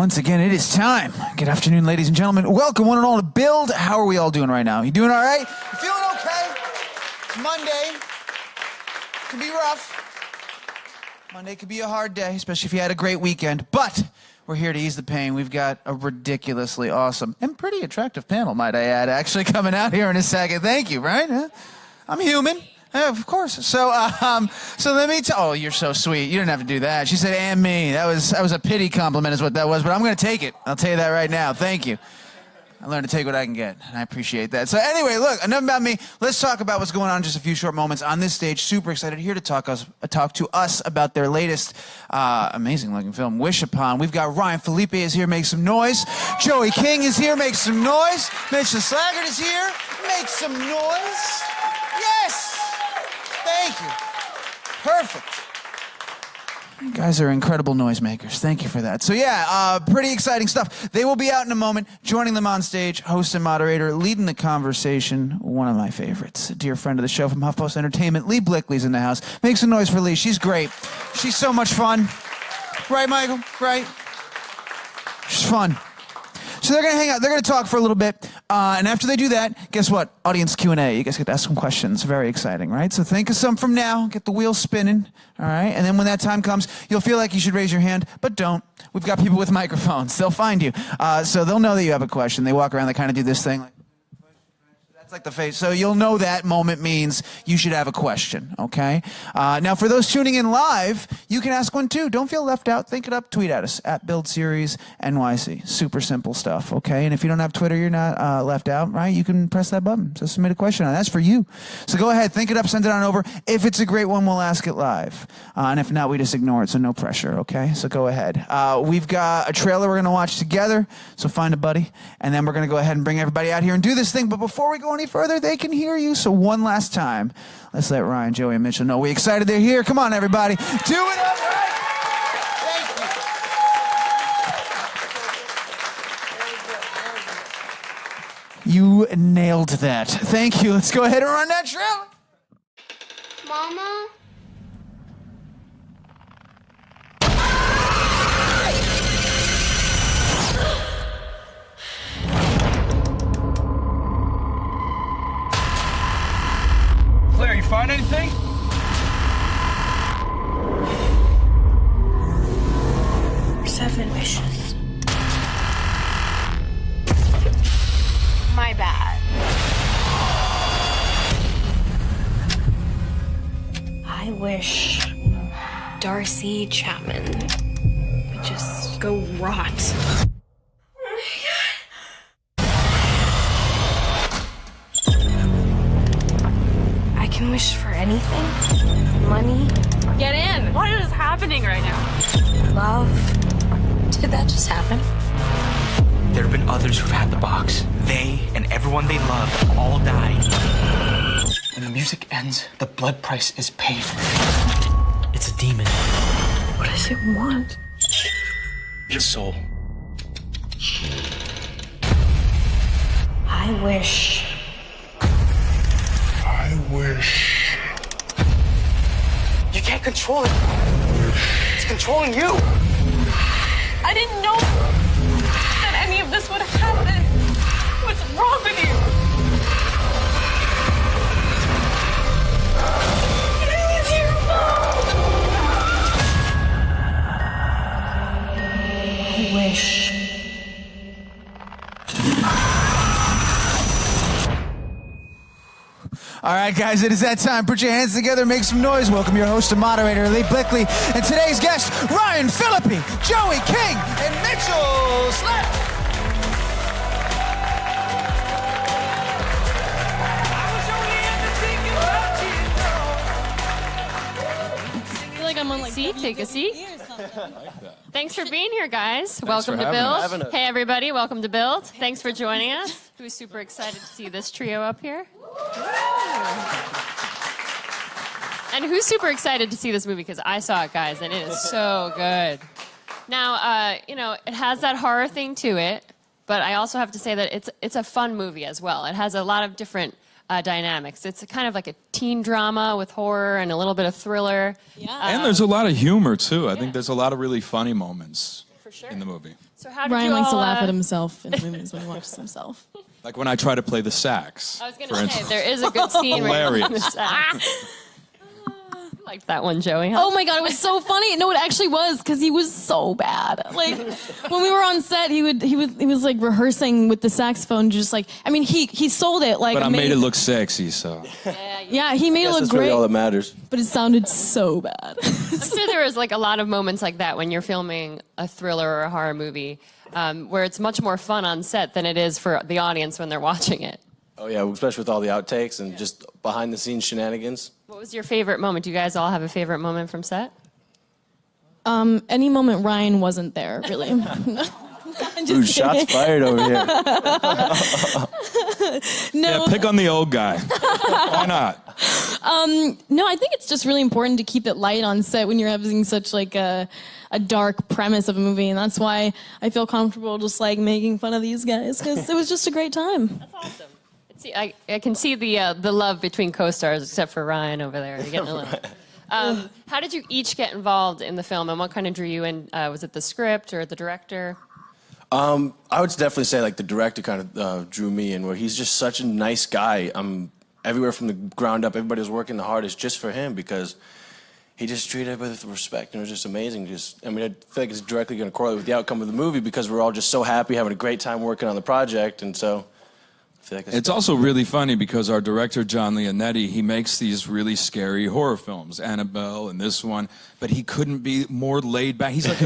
Once again, it is time. Good afternoon, ladies and gentlemen. Welcome, one and all, to Build. How are we all doing right now? You doing all right? You feeling okay? It's Monday. It can be rough. Monday could be a hard day, especially if you had a great weekend. But we're here to ease the pain. We've got a ridiculously awesome and pretty attractive panel, might I add, actually coming out here in a second. Thank you, right? I'm human. Yeah, of course. So let me tell. Oh, you're so sweet. You didn't have to do that. She said, "And me." That was a pity compliment, is what that was. But I'm going to take it. I'll tell you that right now. Thank you. I learned to take what I can get, and I appreciate that. So anyway, look, enough about me. Let's talk about what's going on in just a few short moments on this stage. Super excited here to talk to us about their latest amazing-looking film, Wish Upon. We've got Ryan Phillippe is here. Make some noise. Joey King is here. Make some noise. Mitchell Slaggert is here. Make some noise. Yes. Thank you. Perfect. You guys are incredible noisemakers. Thank you for that. So yeah, pretty exciting stuff. They will be out in a moment. Joining them on stage, host and moderator, leading the conversation, one of my favorites, a dear friend of the show from HuffPost Entertainment, Lee Blickley's in the house. Make some noise for Lee. She's great. She's so much fun. Right, Michael? Right? She's fun. So they're going to hang out. They're going to talk for a little bit. And after they do that, guess what? Audience Q&A. You guys get to ask some questions. Very exciting, right? So think of some from now. Get the wheel spinning, all right? And then when that time comes, you'll feel like you should raise your hand, but don't. We've got people with microphones. They'll find you. So they'll know that you have a question. They walk around. They kind of do this thing like, that's like the face. So you'll know that moment means you should have a question, okay? Now, for those tuning in live, you can ask one too. Don't feel left out. Think it up. Tweet at us, at BuildSeriesNYC. Super simple stuff, okay? And if you don't have Twitter, you're not left out, right? You can press that button. So submit a question. That's for you. So go ahead. Think it up. Send it on over. If it's a great one, we'll ask it live. And if not, we just ignore it. So no pressure, okay? So go ahead. We've got a trailer we're going to watch together. So find a buddy. And then we're going to go ahead and bring everybody out here and do this thing. But before we go any further, they can hear you. So one last time, let's let Ryan, Joey, and Mitchell know we're excited they're here. Come on, everybody. Do it up, right? Thank you. You nailed that. Thank you. Let's go ahead and run that trailer. Mama? Claire, you find anything? Seven wishes. My bad. I wish Darcy Chapman would just go rot. I can wish for anything. Money. Get in! What is happening right now? Love. Did that just happen? There have been others who've had the box. They and everyone they loved all died. When the music ends, the blood price is paid. It's a demon. What does it want? Your soul. I wish. You can't control it. It's controlling you. I didn't know that any of this would happen. What's wrong with you? It is your fault. I wish. All right, guys, it is that time. Put your hands together, make some noise. Welcome your host and moderator, Lee Blickley, and today's guests, Ryan Phillippe, Joey King, and Mitchell Slaggert. I feel like I'm on take a seat. Thanks for being here, guys. Welcome to Build. Hey, everybody, welcome to Build. Thanks for joining us. We're super excited to see this trio up here. And who's super excited to see this movie? Because I saw it, guys, and it is so good. Now, you know, it has that horror thing to it, but I also have to say that it's a fun movie as well. It has a lot of different dynamics. It's kind of like a teen drama with horror and a little bit of thriller. Yeah. And there's a lot of humor, too. I think there's a lot of really funny moments in the movie. So how did Ryan you likes to all, laugh at himself in movies when he watches himself. Like when I try to play the sax. I was going for to say, instance. there is a good scene where you're Hilarious. You liked that one, Joey, huh? Oh my god, it was so funny. No, it actually was because he was so bad. Like when we were on set, he was like rehearsing with the saxophone, just like he sold it like. But I amazing. made it look sexy, so. Yeah, he made it look That's great. really all that matters. But it sounded so bad. I'm sure there was like a lot of moments like that when you're filming a thriller or a horror movie, where it's much more fun on set than it is for the audience when they're watching it. Oh yeah, especially with all the outtakes and just behind the scenes shenanigans. What was your favorite moment? Do you guys all have a favorite moment from set? Any moment Ryan wasn't there, really. Ooh, shots fired over here. No, Yeah, pick on the old guy. Why not? no, I think it's just really important to keep it light on set when you're having such like a dark premise of a movie, and that's why I feel comfortable just like making fun of these guys because it was just a great time. That's awesome. See, I can see the love between co-stars, except for Ryan over there. You're getting a little. How did you each get involved in the film, and what kind of drew you in? Was it the script or the director? I would definitely say like the director kind of drew me in, where he's just such a nice guy. Everywhere from the ground up, everybody was working the hardest just for him because he just treated everybody with respect, and it was just amazing. I feel like it's directly going to correlate with the outcome of the movie because we're all just so happy, having a great time working on the project, and so. I feel like It's also really funny because our director, John Leonetti, he makes these really scary horror films, Annabelle and this one, but he couldn't be more laid back. He's like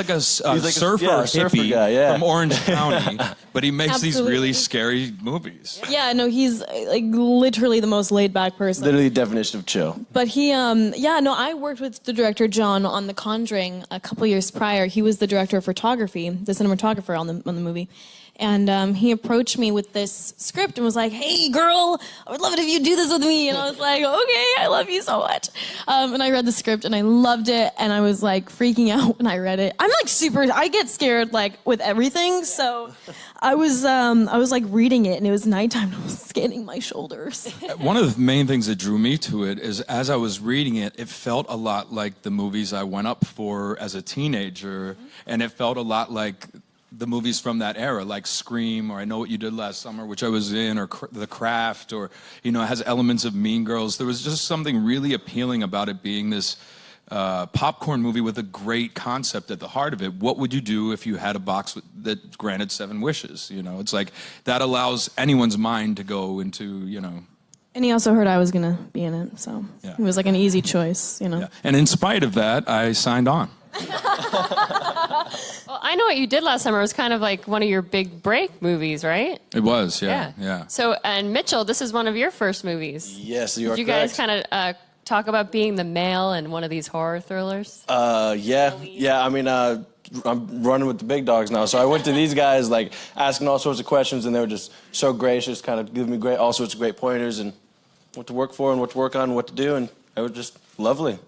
a surfer hippie guy, yeah. from Orange County, but he makes these Absolutely. really scary movies. Yeah, no, he's like literally the most laid back person. literally the definition of chill. But he, I worked with the director John on The Conjuring a couple years prior. He was the director of photography, the cinematographer on the movie. And he approached me with this script and was like, "Hey, girl, I would love it if you do this with me." And I was like, "Okay, I love you so much." And I read the script and I loved it. And I was like freaking out when I read it. I'm like I get scared like with everything. So I was like reading it and it was nighttime and I was scanning my shoulders. One of the main things that drew me to it is as I was reading it, it felt a lot like the movies I went up for as a teenager, and it felt a lot like the movies from that era, like Scream, or I Know What You Did Last Summer, which I was in, or The Craft, or, it has elements of Mean Girls. There was just something really appealing about it being this popcorn movie with a great concept at the heart of it. What would you do if you had a box that granted 7 wishes? It's like that allows anyone's mind to go into, And he also heard I was gonna be in it, so Yeah. it was like an easy choice, Yeah. And in spite of that, I signed on. Well, I Know What You Did Last Summer was kind of like one of your big break movies, right? It was, yeah. So, and Mitchell, this is one of your first movies. Yes, you are Did you correct. guys kind of talk about being the male in one of these horror thrillers? Yeah. I'm running with the big dogs now, so I went to these guys like asking all sorts of questions, and they were just so gracious, kind of giving me all sorts of great pointers and what to work for and what to work on and what to do, and it was just lovely.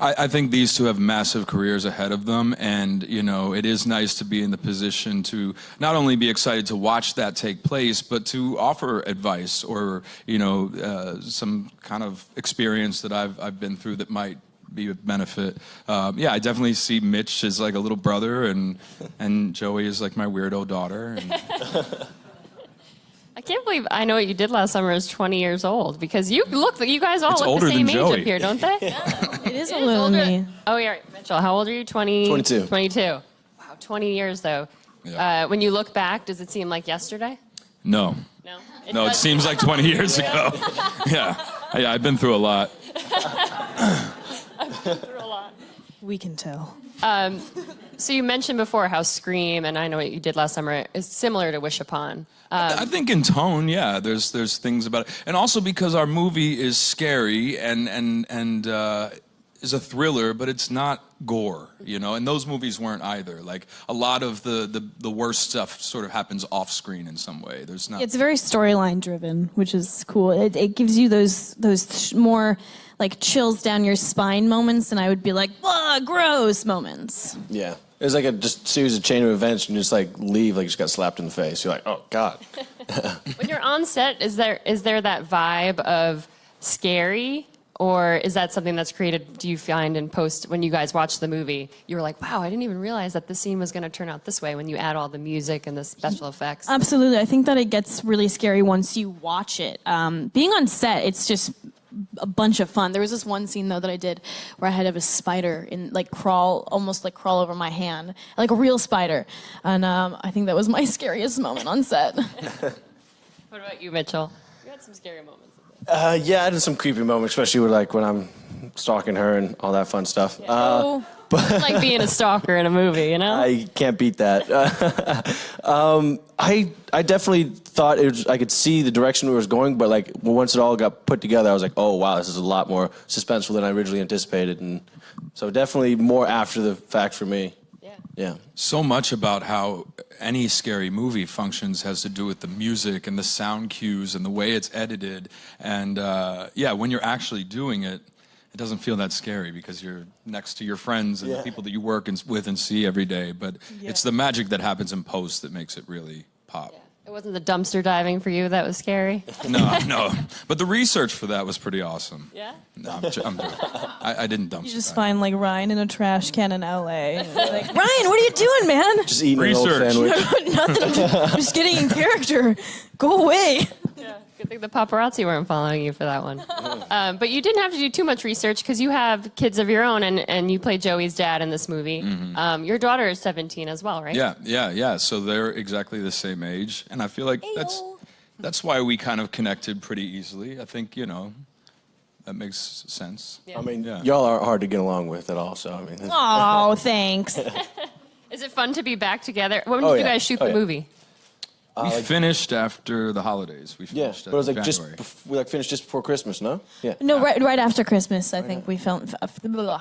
I think these two have massive careers ahead of them, and it is nice to be in the position to not only be excited to watch that take place, but to offer advice or some kind of experience that I've been through that might be of benefit. I definitely see Mitch as like a little brother, and Joey is like my weirdo daughter. And I can't believe I Know What You Did Last Summer is 20 years old, because you guys all It's look older the same than age up Joey. here, don't they? It is It a is little older. me. Oh, yeah, right. Mitchell, how old are you? 22. 22. Wow, 20 years though. Yeah. When you look back, does it seem like yesterday? no, No. it does- seems like 20 years ago. Yeah, I've been through a lot. through a lot. We can tell. So you mentioned before how Scream and I Know What You Did Last Summer is similar to Wish Upon. I think in tone, yeah, there's things about it, and also because our movie is scary and is a thriller, but it's not gore, and those movies weren't either. Like a lot of the worst stuff sort of happens off screen in some way. There's not. It's very storyline driven, which is cool. It gives you those more like chills down your spine moments, and I would be like, "Ugh, gross" moments. Yeah. It was like a just series of chain of events, and you just like leave, like you just got slapped in the face. You're like, oh God. When you're on set, is there that vibe of scary, Or is that something that's created, do you find in post, when you guys watch the movie, you were like, wow, I didn't even realize that this scene was going to turn out this way when you add all the music and the special effects? Absolutely. I think that it gets really scary once you watch it. Being on set, it's just a bunch of fun. There was this one scene, though, that I did where I had to have a spider almost crawl over my hand, like a real spider. And I think that was my scariest moment on set. What about you, Mitchell? You had some scary moments. Yeah, I did some creepy moments, especially with like when I'm stalking her and all that fun stuff. But like being a stalker in a movie, you know? I can't beat that. I definitely thought I could see the direction we was going, but like once it all got put together, I was like, oh wow, this is a lot more suspenseful than I originally anticipated, and so definitely more after the fact for me. Yeah. So much about how any scary movie functions has to do with the music and the sound cues and the way it's edited. And when you're actually doing it, it doesn't feel that scary because you're next to your friends and the people that you work with and see every day. But it's the magic that happens in post that makes it really pop. Yeah. It wasn't the dumpster diving for you that was scary? No. But the research for that was pretty awesome. Yeah? No, I'm joking. I didn't dumpster You just dive. find like Ryan in a trash can in LA. Like, Ryan, what are you doing, man? Just eating an old Research. sandwich. Nothing. I'm just getting in character. Go away. Yeah. Good thing the paparazzi weren't following you for that one. But you didn't have to do too much research because you have kids of your own, and you play Joey's dad in this movie. Mm-hmm. Your daughter is 17 as well, right? Yeah. So they're exactly the same age, and I feel like that's why we kind of connected pretty easily. I think that makes sense. I mean, y'all aren't hard to get along with at all. So I mean, Oh, thanks. Is it fun to be back together? When did you guys shoot the movie? We finished after the holidays. We yeah, finished but it was like January. we finished just before Christmas, no? Yeah. No, right after Christmas, I think we filmed.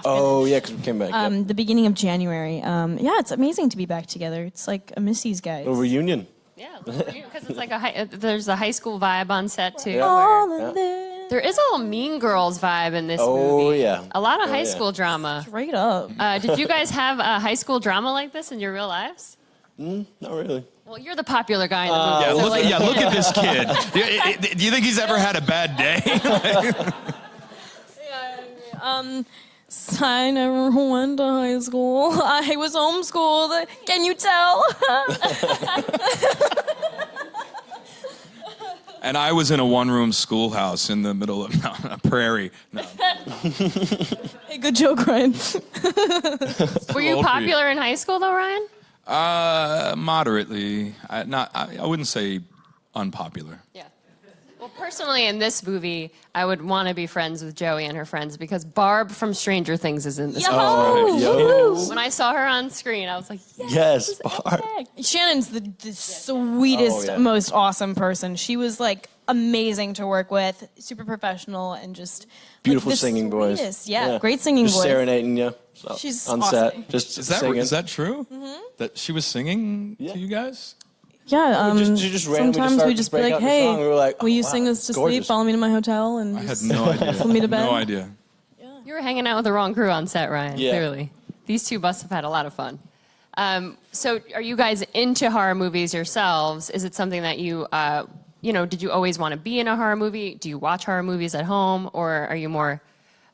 Oh yeah, because we came back. The beginning of January. Yeah, it's amazing to be back together. It's like I miss these guys. A reunion. Yeah, because it's like there's a high school vibe on set too. All of this. There is a little Mean Girls vibe in this movie. Oh yeah. A lot of high school drama. Straight up. Did you guys have a high school drama like this in your real lives? Not really. Well, you're the popular guy in the movie. Look at this kid. Do you think he's ever had a bad day? I never went to high school. I was homeschooled. Can you tell? And I was in a one-room schoolhouse in the middle of a prairie. No. Hey, good joke, Ryan. Were you popular in high school though, Ryan? Moderately. I wouldn't say unpopular. Yeah. Well, personally, in this movie, I would want to be friends with Joey and her friends because Barb from Stranger Things is in this movie. When I saw her on screen, I was like, yes, Barb. Shannon's the sweetest, most awesome person. She was like amazing to work with, super professional, and just Beautiful like, singing sweetest. voice. Yeah, great singing just voice. Serenading you. She's on awesome. set. Just Is singing. that true? Mm-hmm. That she was singing to you guys? Yeah, she just randomly sometimes we started just to be break like, out the hey, song. We were like, will you wow, sing us to gorgeous. sleep? Follow me to my hotel and I had just no idea. put me to bed. No idea. You were hanging out with the wrong crew on set, Ryan, Yeah. clearly. These two must have had a lot of fun. So are you guys into horror movies yourselves? Is it something that you, did you always want to be in a horror movie? Do you watch horror movies at home? Or are you more,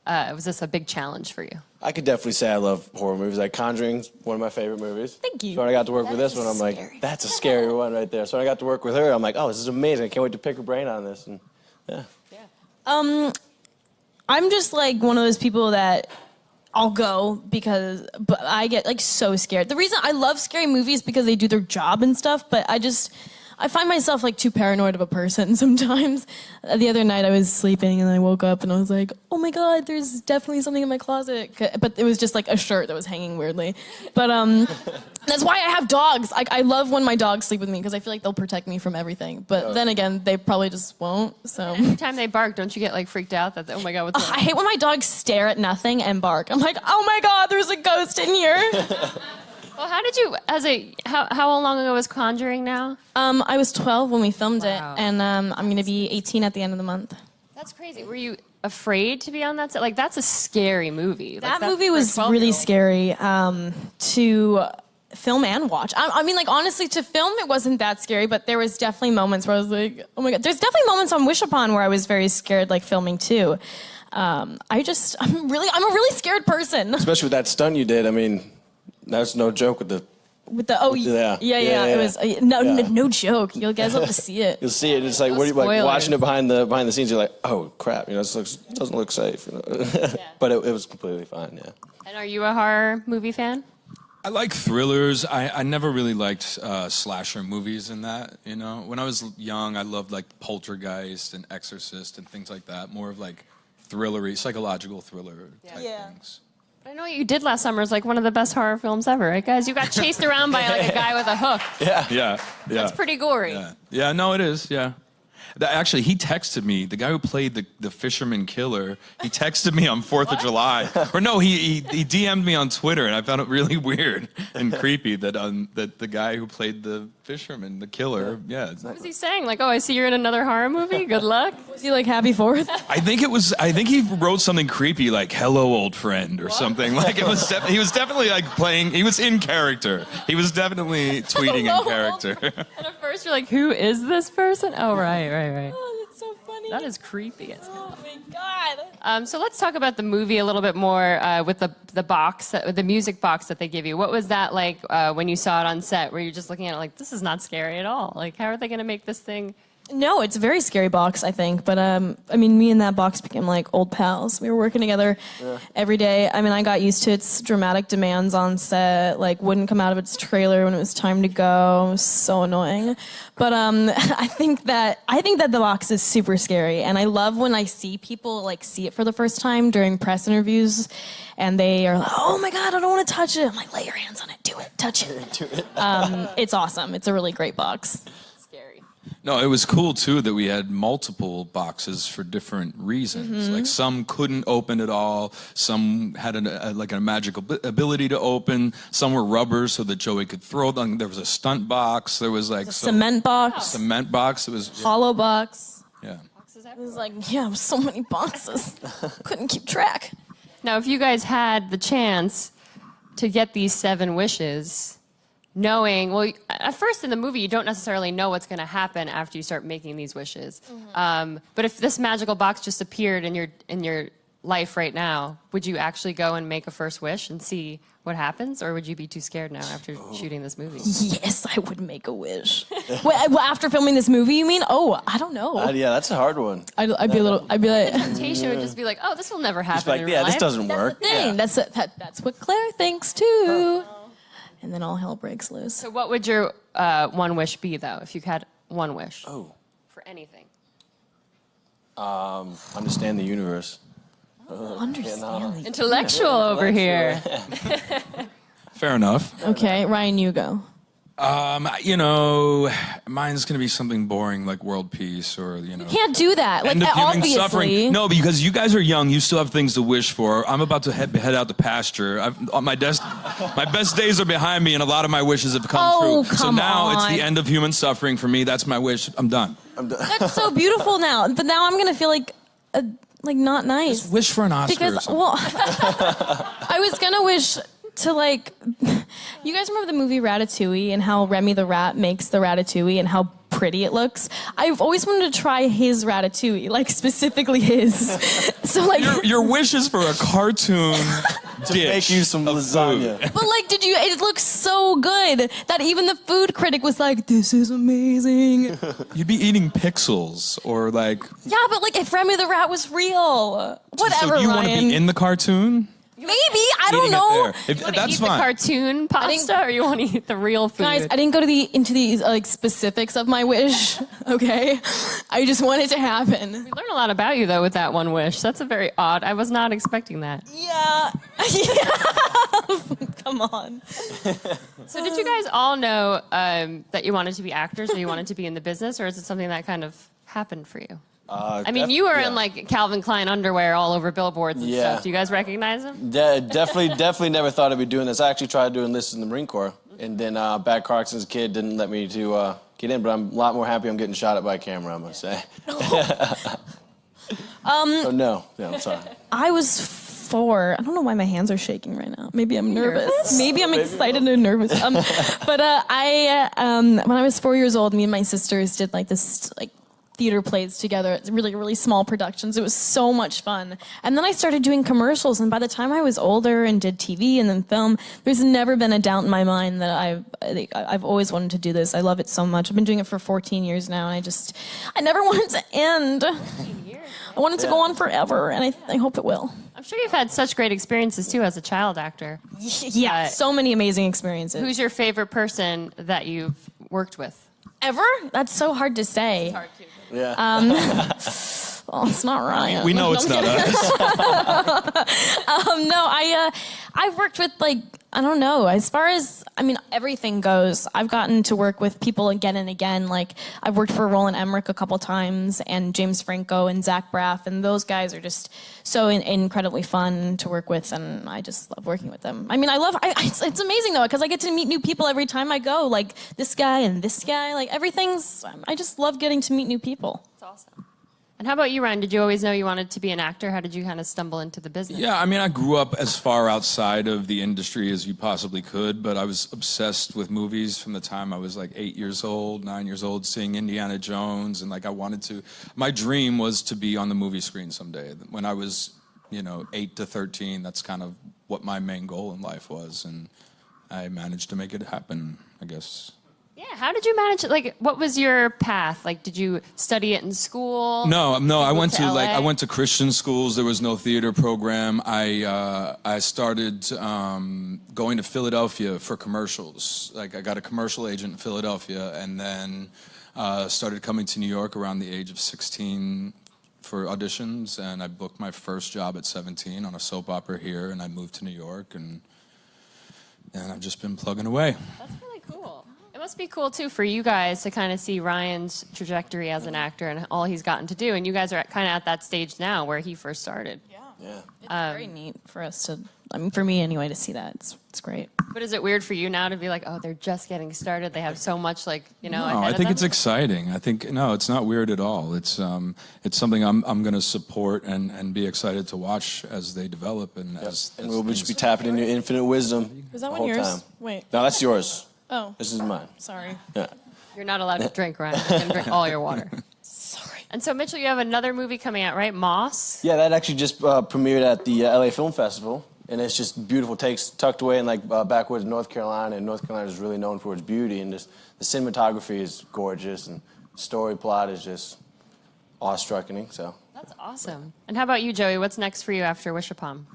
was this a big challenge for you? I could definitely say I love horror movies. Like Conjuring's one of my favorite movies. Thank you. So when I got to work with this one, I'm like, that's a scary one right there. So when I got to work with her, I'm like, oh, this is amazing. I can't wait to pick her brain on this. And I'm just like one of those people that I'll go but I get like so scared. The reason I love scary movies because they do their job and stuff, but I find myself like too paranoid of a person sometimes. The other night I was sleeping and I woke up and I was like, oh my God, there's definitely something in my closet. But it was just like a shirt that was hanging weirdly. But that's why I have dogs. I love when my dogs sleep with me because I feel like they'll protect me from everything. But then again, they probably just won't, so. Every time they bark, don't you get like freaked out that, oh my God, what's going on? I hate when my dogs stare at nothing and bark. I'm like, oh my God, there's a ghost in here. Well, how did you, how long ago was Conjuring now? I was 12 when we filmed Wow. it, and I'm going to be 18 at the end of the month. That's crazy. Were you afraid to be on that set? Like, that's a scary movie. That movie was really scary to film and watch. I mean, like, honestly, to film, it wasn't that scary, but there was definitely moments where I was like, oh my God. There's definitely moments on Wish Upon where I was very scared, like, filming, too. I'm a really scared person. Especially with that stunt you did. I mean, that's no joke with the. Yeah. It was no joke. You guys have to see it. You'll see it. It's like watching it behind the scenes. You're like, oh crap, this doesn't look safe. But it was completely fine. Yeah. And are you a horror movie fan? I like thrillers. I never really liked slasher movies in that, When I was young, I loved like Poltergeist and Exorcist and things like that. More of like thrillery, psychological thriller type things. I know what you did last summer is like one of the best horror films ever, right, guys? You got chased around by like a guy with a hook. Yeah. That's pretty gory. Yeah, no, it is, yeah. Actually, he texted me, the guy who played the fisherman killer, he texted me on 4th of July. Or no, he DM'd me on Twitter, and I found it really weird and creepy that the guy who played the fisherman, the killer, What was he saying? Like, oh, I see you're in another horror movie? Good luck? Was he like, happy 4th? I think he wrote something creepy like, hello, old friend, or something. Like, he was definitely like playing, he was in character. He was definitely tweeting in character. And at first you're like, who is this person? Oh, right. Oh, that's so funny. That is creepy. Oh my God. So let's talk about the movie a little bit more with the box, the music box that they give you. What was that like when you saw it on set? Were you just looking at it like, this is not scary at all? Like, how are they going to make this thing? No, it's a very scary box, I think. But me and that box became like old pals. We were working together every day. I mean, I got used to its dramatic demands on set. Like, wouldn't come out of its trailer when it was time to go. It was so annoying. But I think that the box is super scary, and I love when I see people like see it for the first time during press interviews, and they are like, "Oh my God, I don't want to touch it." I'm like, "Lay your hands on it, do it, touch it." Do it. It's awesome. It's a really great box. No, it was cool too that we had multiple boxes for different reasons. Like some couldn't open at all. Some had a magical ability to open. Some were rubber so that Joey could throw them. There was a stunt box. There was like cement box. Cement box. It was hollow box. Yeah. It was like so many boxes. Couldn't keep track. Now, if you guys had the chance to get these 7 wishes. Knowing, well, at first in the movie, you don't necessarily know what's going to happen after you start making these wishes. But if this magical box just appeared in your life right now, would you actually go and make a first wish and see what happens, or would you be too scared now after shooting this movie? Yes, I would make a wish. Well, after filming this movie, you mean? Oh, I don't know. Yeah, that's a hard one. I'd be like. The temptation would just be like, oh, this will never happen. Like, in real life. This doesn't work. That's the thing. That's what Claire thinks too. And then all hell breaks loose. So what would your one wish be, though, if you had one wish? Oh. For anything. Understand the universe. Understand the Intellectual over here. Fair enough. Okay, Ryan, you go. Mine's gonna be something boring like world peace or Can't do that. Like, end of human obviously. suffering. No, because you guys are young, you still have things to wish for. I'm about to head out to pasture. My best days are behind me, and a lot of my wishes have come true. So now it's the end of human suffering for me. That's my wish. I'm done. That's so beautiful now. But now I'm gonna feel like not nice. Just wish for an Oscar. Because I was gonna wish to like, you guys remember the movie Ratatouille and how Remy the rat makes the ratatouille and how pretty it looks? I've always wanted to try his ratatouille, like specifically his. So like your wish is for a cartoon to make you some lasagna. But like, it looks so good that even the food critic was like, this is amazing. You'd be eating pixels or like. Yeah, but like if Remy the rat was real, whatever. So you Ryan. want to be in the cartoon? Maybe, I don't know. That's eat fine. The cartoon pasta, or you want to eat the real food? Guys, I didn't go into the like specifics of my wish. Okay, I just want it to happen. We learn a lot about you though with that one wish. That's a very odd. I was not expecting that. Yeah. Come on. So did you guys all know that you wanted to be actors, or you wanted to be in the business, or is it something that kind of happened for you? I mean, you were in like Calvin Klein underwear all over billboards and stuff. Do you guys recognize them? Definitely never thought I'd be doing this. I actually tried to enlist in the Marine Corps, and then Bat Clarkson's kid didn't let me to get in. But I'm a lot more happy I'm getting shot at by a camera, I must say. So no, I'm sorry. I was 4. I don't know why my hands are shaking right now. Maybe I'm nervous. Maybe I'm excited and nervous. But when I was 4 years old, me and my sisters did like this like theater plays together. It's really small productions. It was so much fun. And then I started doing commercials, and by the time I was older and did TV and then film, there's never been a doubt in my mind that I've always wanted to do this. I love it so much. I've been doing it for 14 years now, and I never want it to end. I want it to go on forever, and I hope it will. I'm sure you've had such great experiences too as a child actor. Yeah, so many amazing experiences. Who's your favorite person that you've worked with? Ever? That's so hard to say. It's hard to. Yeah. Well, it's not Ryan. We know it's not us. No, I've worked with, like, I don't know, as far as, I mean, everything goes. I've gotten to work with people again and again. Like, I've worked for Roland Emmerich a couple times, and James Franco and Zach Braff, and those guys are just so incredibly fun to work with, and I just love working with them. I mean, it's amazing, though, because I get to meet new people every time I go, like this guy and this guy, like, I just love getting to meet new people. That's awesome. And how about you, Ryan? Did you always know you wanted to be an actor? How did you kind of stumble into the business? Yeah, I mean, I grew up as far outside of the industry as you possibly could, but I was obsessed with movies from the time I was like 8 years old, 9 years old, seeing Indiana Jones, and like my dream was to be on the movie screen someday. When I was, 8 to 13, that's kind of what my main goal in life was, and I managed to make it happen, I guess. Yeah, how did you manage it? Like, what was your path? Like, did you study it in school? No, I went to LA? I went to Christian schools. There was no theater program. I started going to Philadelphia for commercials. Like, I got a commercial agent in Philadelphia, and then started coming to New York around the age of 16 for auditions, and I booked my first job at 17 on a soap opera here, and I moved to New York, and I've just been plugging away. That's really cool. It must be cool, too, for you guys to kind of see Ryan's trajectory as an actor and all he's gotten to do. And you guys are kind of at that stage now where he first started. Yeah. It's very neat for us to, I mean, for me anyway, to see that. It's great. But is it weird for you now to be like, oh, they're just getting started? They have so much, like, No, ahead I of think them? it's exciting. No, it's not weird at all. It's something I'm going to support and be excited to watch as they develop and as we'll things- just be tapping in your infinite wisdom. Was that the one whole yours? time. Wait. No, that's yours. Oh, This is mine. sorry. Yeah. You're not allowed to drink, Ryan. You can drink all your water. Sorry. And so, Mitchell, you have another movie coming out, right? Moss? Yeah, that actually just premiered at the LA Film Festival, and it's just beautiful takes tucked away in backwoods North Carolina, and North Carolina is really known for its beauty, and just the cinematography is gorgeous, and the story plot is just awe-struckening. So. That's awesome. And how about you, Joey? What's next for you after Wish-a-Palm?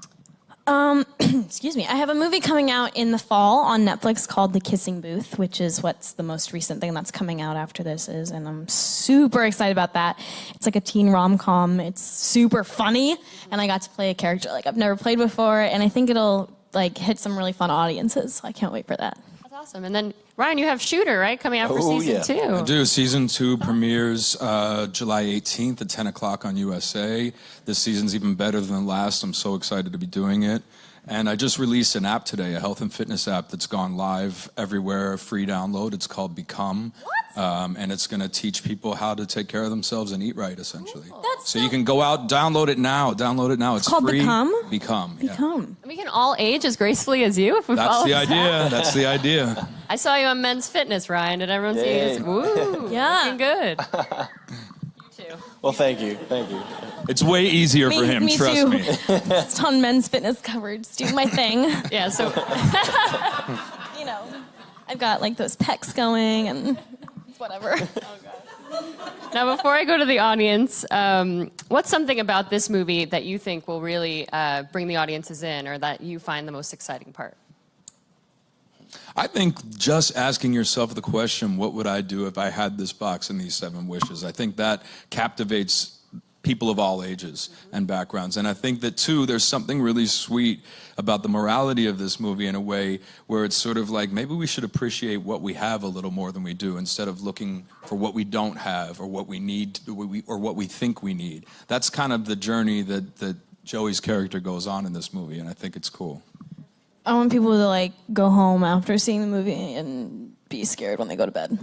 Excuse me. I have a movie coming out in the fall on Netflix called The Kissing Booth, which is what's the most recent thing that's coming out after this is, and I'm super excited about that. It's like a teen rom-com. It's super funny, and I got to play a character like I've never played before, and I think it'll like hit some really fun audiences. I can't wait for that. That's awesome. And then, Ryan, you have Shooter, right? Coming out for season 2. I do. Season 2 premieres July 18th at 10 o'clock on USA. This season's even better than the last. I'm so excited to be doing it. And I just released an app today, a health and fitness app that's gone live everywhere, free download. It's called Become. And it's going to teach people how to take care of themselves and eat right, essentially. So you can go out, download it now. It's called free. Become? Become. Yeah. Become. And we can all age as gracefully as you if we That's follow the this idea. app. That's the idea. I saw you on Men's Fitness, Ryan. Did everyone see you? Just, woo. Yeah. Looking good. You too. Well, thank you. It's way easier for him, Me trust too. me. Just on Men's Fitness coverage, doing my thing. Yeah, so You know, I've got like those pecs going and it's whatever. now before I go to the audience, what's something about this movie that you think will really bring the audiences in or that you find the most exciting part? I think just asking yourself the question, what would I do if I had this box and these 7 wishes? I think that captivates people of all ages and backgrounds. And I think that, too, there's something really sweet about the morality of this movie in a way where it's sort of like maybe we should appreciate what we have a little more than we do instead of looking for what we don't have or what we need or what we think we need. That's kind of the journey that Joey's character goes on in this movie, and I think it's cool. I want people to like go home after seeing the movie and be scared when they go to bed.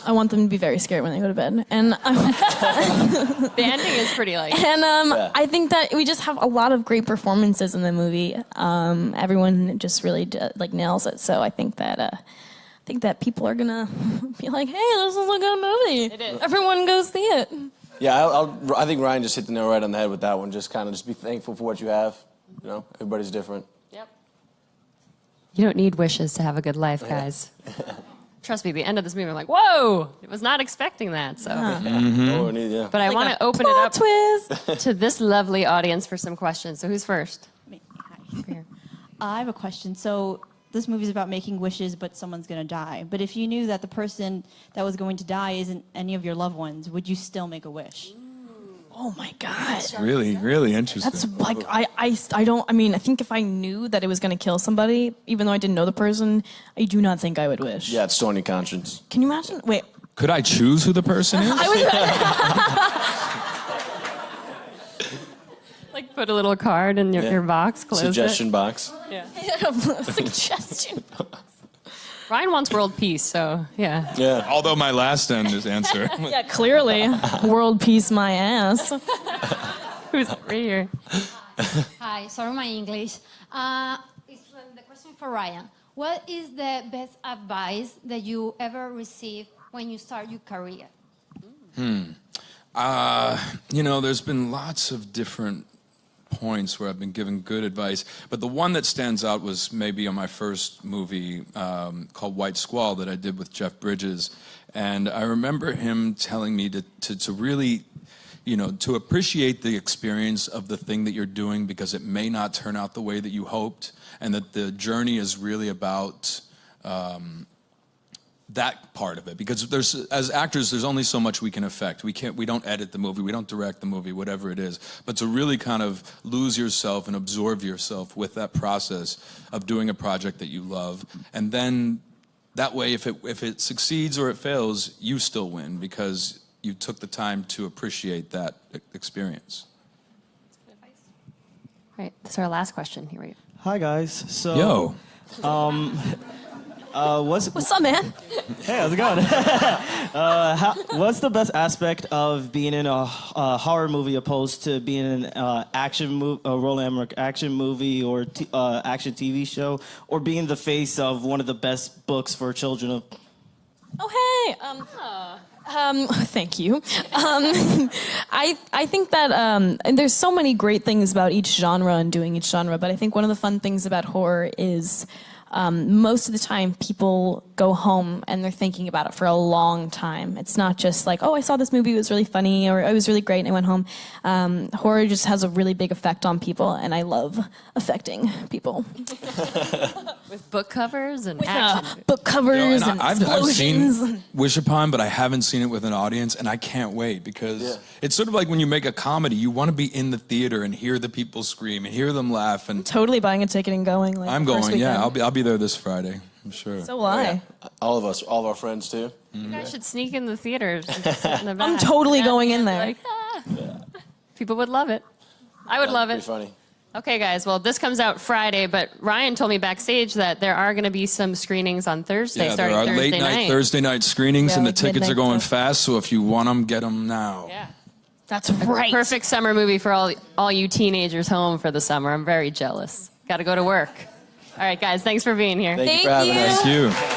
I want them to be very scared when they go to bed. And The ending is pretty like... I think that we just have a lot of great performances in the movie. Everyone just really nails it. So I think that people are gonna be like, hey, this is a good movie. It is. Everyone go see it. Yeah, I think Ryan just hit the nail right on the head with that one. Just kind of just be thankful for what you have. You know, everybody's different. Yep. You don't need wishes to have a good life, guys. Trust me, the end of this movie, I'm like, whoa! I was not expecting that. So, Yeah. but I want to open it up to this lovely audience for some questions. So, who's first? Me. Hi. I have a question. So this movie is about making wishes, but someone's going to die. But if you knew that the person that was going to die isn't any of your loved ones, would you still make a wish? Oh my God. Really, really interesting. That's like, I think if I knew that it was going to kill somebody, even though I didn't know the person, I do not think I would wish. Yeah, it's still on your conscience. Can you imagine? Wait. Could I choose who the person is? Like put a little card in your box, close Suggestion box. Yeah. Suggestion. Ryan wants world peace, so yeah. Yeah. Although my last answer. Yeah, clearly. World peace my ass. Who's right here? Hi, sorry my English. It's the question for Ryan. What is the best advice that you ever received when you start your career? There's been lots of different points where I've been given good advice, but the one that stands out was maybe on my first movie called White Squall that I did with Jeff Bridges, and I remember him telling me to really, to appreciate the experience of the thing that you're doing because it may not turn out the way that you hoped, and that the journey is really about that part of it, because as actors there's only so much we can affect. We don't edit the movie, we don't direct the movie, whatever it is, but to really kind of lose yourself and absorb yourself with that process of doing a project that you love, and then that way if it succeeds or it fails, you still win because you took the time to appreciate that experience. All right, this is our last question. Here we go. Hi guys. So what's up, man? Hey, how's it going? What's the best aspect of being in a horror movie opposed to being in an Roland Emmerich action movie or action TV show, or being the face of one of the best books for children of? Oh, hey. Thank you. I think that and there's so many great things about each genre and doing each genre, but I think one of the fun things about horror is most of the time people go home and they're thinking about it for a long time. It's not just like, oh, I saw this movie, it was really funny, or it was really great and I went home. Horror just has a really big effect on people, and I love affecting people. With book covers and action. Book covers and I've explosions. seen Wish Upon, but I haven't seen it with an audience, and I can't wait because it's sort of like when you make a comedy, you want to be in the theater and hear the people scream and hear them laugh. And totally buying a ticket and going. Like, I'm going. Yeah, I'll be there this Friday. I'm sure. So will I. All of us, all of our friends too. You guys should sneak in the theaters and just sit in the back. I'm totally going in there. Like, people would love it. I would love it. Pretty funny. Okay, guys. Well, this comes out Friday, but Ryan told me backstage that there are going to be some screenings on Thursday, Yeah, there starting are Thursday late night. Thursday night screenings, Yeah, and the like tickets are midnight going stuff. fast. So if you want them, get them now. Yeah. That's right. Perfect summer movie for all you teenagers home for the summer. I'm very jealous. Got to go to work. All right, guys. Thanks for being here. Thank you for having us. Thank you.